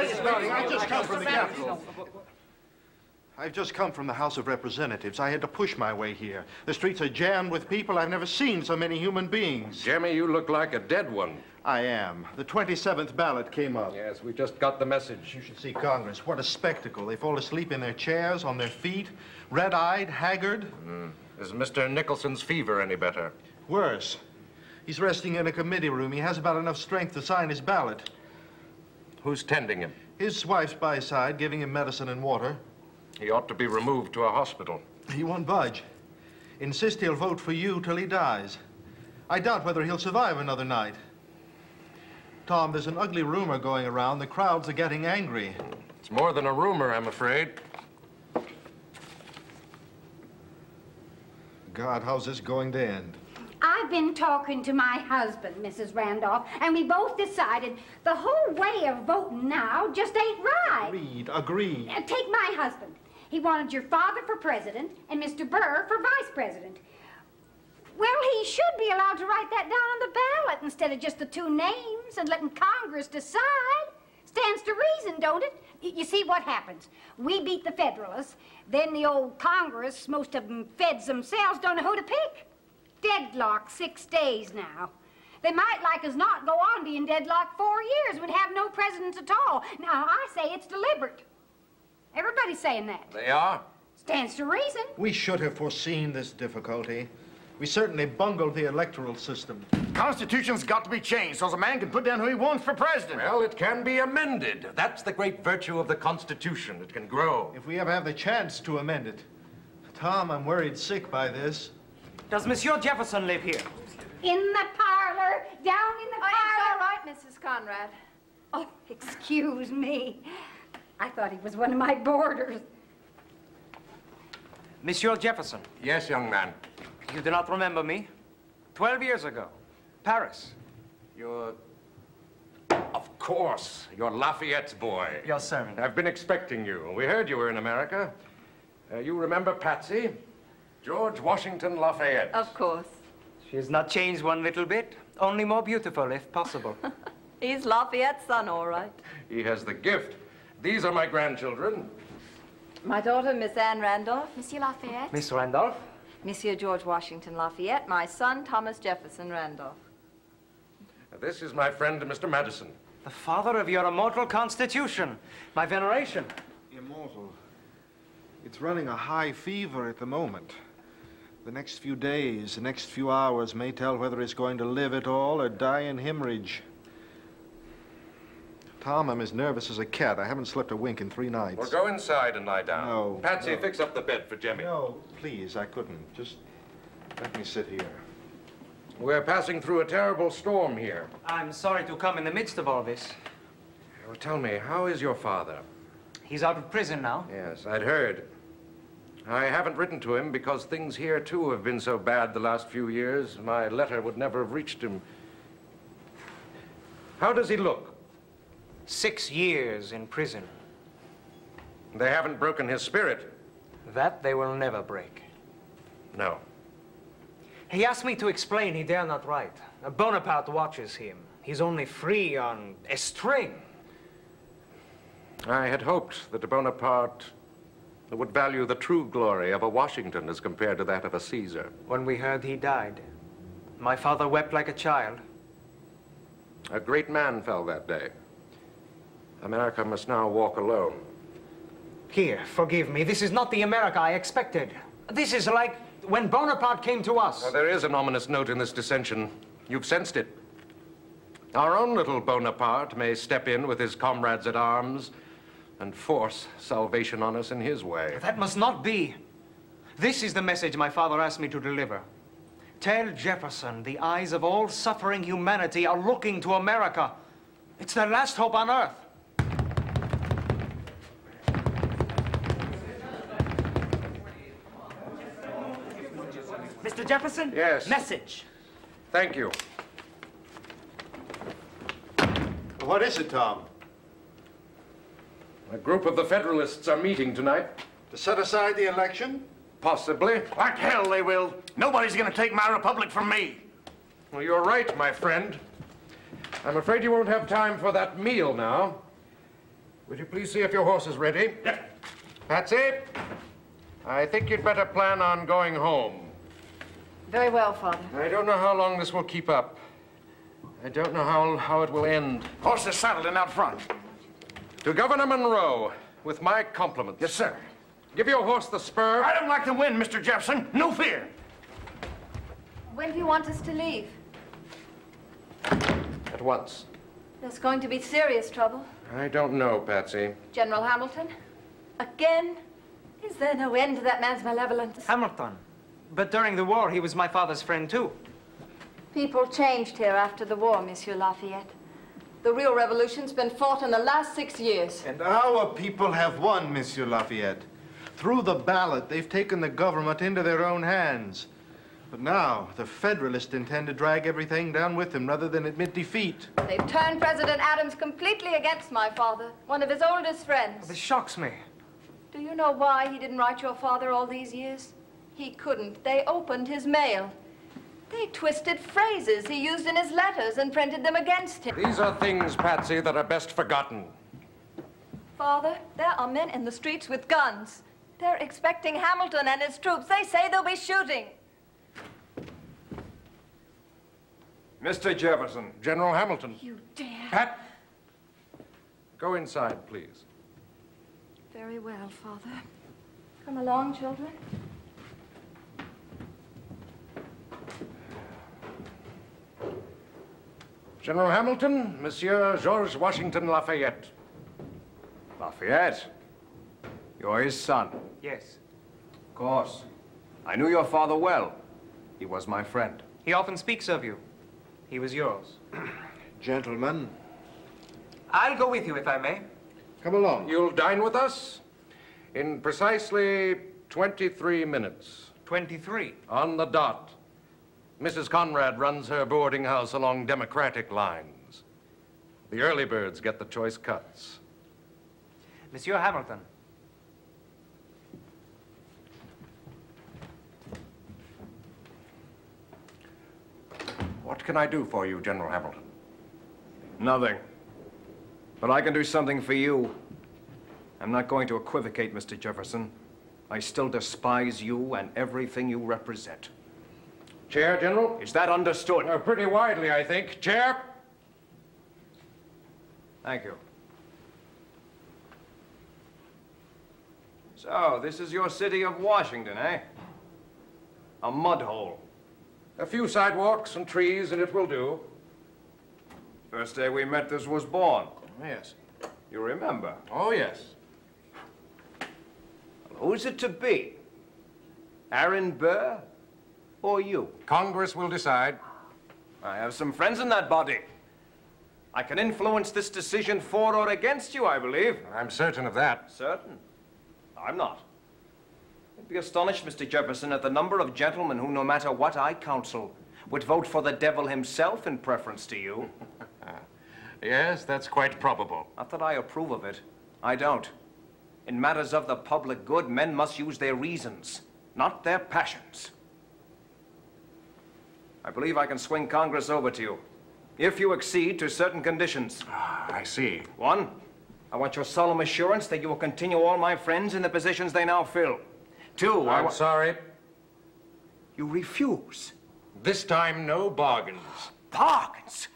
I've just come from the Capitol. I've just come from the House of Representatives. I had to push my way here. The streets are jammed with people. I've never seen so many human beings. Jimmy, you look like a dead one. I am. The 27th ballot came up. Yes, we just got the message. You should see Congress. What a spectacle. They fall asleep in their chairs, on their feet, red-eyed, haggard. Is Mr. Nicholson's fever any better? Worse. He's resting in a committee room. He has about enough strength to sign his ballot. Who's tending him? His wife's by his side, giving him medicine and water. He ought to be removed to a hospital. He won't budge. Insist he'll vote for you till he dies. I doubt whether he'll survive another night. Tom, there's an ugly rumor going around. The crowds are getting angry. It's more than a rumor, I'm afraid. God, how's this going to end? I've been talking to my husband, Mrs. Randolph, and we both decided the whole way of voting now just ain't right. Agreed. Take my husband. He wanted your father for president and Mr. Burr for vice president. Well, he should be allowed to write that down on the ballot instead of just the two names and letting Congress decide. Stands to reason, don't it? You see what happens. We beat the Federalists, then the old Congress, most of them feds themselves, don't know who to pick. Deadlock 6 days now. They might like us not go on being deadlocked 4 years. We'd have no presidents at all. Now, I say it's deliberate. Everybody's saying that. They are? Stands to reason. We should have foreseen this difficulty. We certainly bungled the electoral system. Constitution's got to be changed so the man can put down who he wants for president. Well, it can be amended. That's the great virtue of the Constitution. It can grow. If we ever have the chance to amend it. Tom, I'm worried sick by this. Does Monsieur Jefferson live here? In the parlor, down in the parlor. It's all right, Mrs. Conrad. Oh, excuse me. I thought he was one of my boarders. Monsieur Jefferson. Yes, young man. You do not remember me? 12 years ago. Paris. You're... Of course. You're Lafayette's boy. Yes, sir. I've been expecting you. We heard you were in America. You remember Patsy? George Washington Lafayette. Of course. She has not changed one little bit. Only more beautiful, if possible. He's Lafayette's son, all right. He has the gift. These are my grandchildren. My daughter, Miss Anne Randolph. Monsieur Lafayette. Miss Randolph? Monsieur George Washington Lafayette. My son, Thomas Jefferson Randolph. This is my friend, Mr. Madison. The father of your immortal Constitution. My veneration. Immortal. It's running a high fever at the moment. The next few days, the next few hours may tell whether it's going to live at all or die in hemorrhage. Tom, I'm as nervous as a cat. I haven't slept a wink in 3 nights. Well, go inside and lie down. No. Patsy, no. fix up the bed for Jimmy. No, please, I couldn't. Just let me sit here. We're passing through a terrible storm here. I'm sorry to come in the midst of all this. Well, tell me, how is your father? He's out of prison now. Yes, I'd heard. I haven't written to him because things here, too, have been so bad the last few years. My letter would never have reached him. How does he look? 6 years in prison. They haven't broken his spirit. That they will never break. No. He asked me to explain he dare not write. Bonaparte watches him. He's only free on a string. I had hoped that Bonaparte would value the true glory of a Washington as compared to that of a Caesar. When we heard he died, my father wept like a child. A great man fell that day. America must now walk alone. Here, forgive me. This is not the America I expected. This is like when Bonaparte came to us. Well, there is an ominous note in this dissension. You've sensed it. Our own little Bonaparte may step in with his comrades at arms and force salvation on us in his way. That must not be. This is the message my father asked me to deliver. Tell Jefferson the eyes of all suffering humanity are looking to America. It's their last hope on earth. Mr. Jefferson? Yes. Message. Thank you. What is it, Tom? A group of the Federalists are meeting tonight. To set aside the election? Possibly. Like hell they will. Nobody's gonna take my republic from me. Well, you're right, my friend. I'm afraid you won't have time for that meal now. Would you please see if your horse is ready? Yeah. Patsy, I think you'd better plan on going home. Very well, Father. I don't know how long this will keep up. I don't know how it will end. Horse is saddled and out front. To Governor Monroe, with my compliments. Yes, sir. Give your horse the spur. I don't like the wind, Mr. Jefferson. No fear. When do you want us to leave? At once. There's going to be serious trouble. I don't know, Patsy. General Hamilton? Again? Is there no end to that man's malevolence? Hamilton. But during the war, he was my father's friend, too. People changed here after the war, Monsieur Lafayette. The real revolution's been fought in the last 6 years. And our people have won, Monsieur Lafayette. Through the ballot, they've taken the government into their own hands. But now, the Federalists intend to drag everything down with them rather than admit defeat. They've turned President Adams completely against my father, one of his oldest friends. This shocks me. Do you know why he didn't write your father all these years? He couldn't. They opened his mail. They twisted phrases he used in his letters and printed them against him. These are things, Patsy, that are best forgotten. Father, there are men in the streets with guns. They're expecting Hamilton and his troops. They say they'll be shooting. Mr. Jefferson. General Hamilton. You dare. Pat, go inside, please. Very well, Father. Come along, children. General Hamilton, Monsieur George Washington Lafayette. Lafayette? You're his son. Yes. Of course. I knew your father well. He was my friend. He often speaks of you. He was yours. Gentlemen, I'll go with you, if I may. come along. You'll dine with us in precisely 23 minutes. 23. On the dot. Mrs. Conrad runs her boarding house along democratic lines. The early birds get the choice cuts. Monsieur Hamilton. What can I do for you, General Hamilton? Nothing. But I can do something for you. I'm not going to equivocate, Mr. Jefferson. I still despise you and everything you represent. Chair, General? Is that understood? Pretty widely, I think. Chair? Thank you. So, this is your city of Washington, eh? A mud hole. A few sidewalks and trees, and it will do. First day we met, this was born. Yes. You remember? Oh, yes. Who's it to be? Aaron Burr or you? Congress will decide. I have some friends in that body. I can influence this decision for or against you, I believe. I'm certain of that. Certain? I'm not. You'd be astonished, Mr. Jefferson, at the number of gentlemen who, no matter what I counsel, would vote for the devil himself in preference to you. Yes, that's quite probable. Not that I approve of it. I don't. In matters of the public good, men must use their reasons, not their passions. I believe I can swing Congress over to you, if you accede to certain conditions. Ah, I see. One, I want your solemn assurance that you will continue all my friends in the positions they now fill. Two, I'm sorry. You refuse. This time, no bargains. Bargains?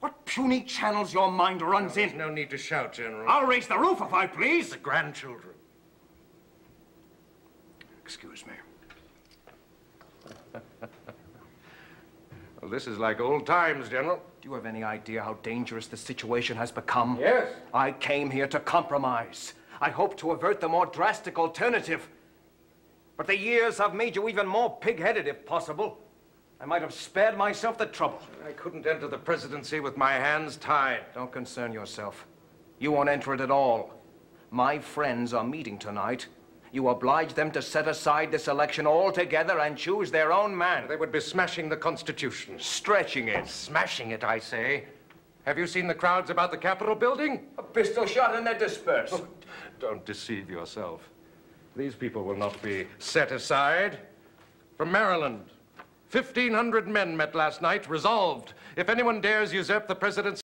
What puny channels your mind runs in. There's no need to shout, General. I'll raise the roof if I please. The grandchildren. Excuse me. Well, this is like old times, General. Do you have any idea how dangerous the situation has become? Yes. I came here to compromise. I hope to avert the more drastic alternative. But the years have made you even more pig-headed, if possible. I might have spared myself the trouble. I couldn't enter the presidency with my hands tied. Don't concern yourself. You won't enter it at all. My friends are meeting tonight. You oblige them to set aside this election altogether and choose their own man. They would be smashing the Constitution. Stretching it. Smashing it, I say. Have you seen the crowds about the Capitol building? A pistol shot and they're dispersed. Oh, don't deceive yourself. These people will not be set aside. From Maryland, 1,500 men met last night, resolved. If anyone dares usurp the presidency,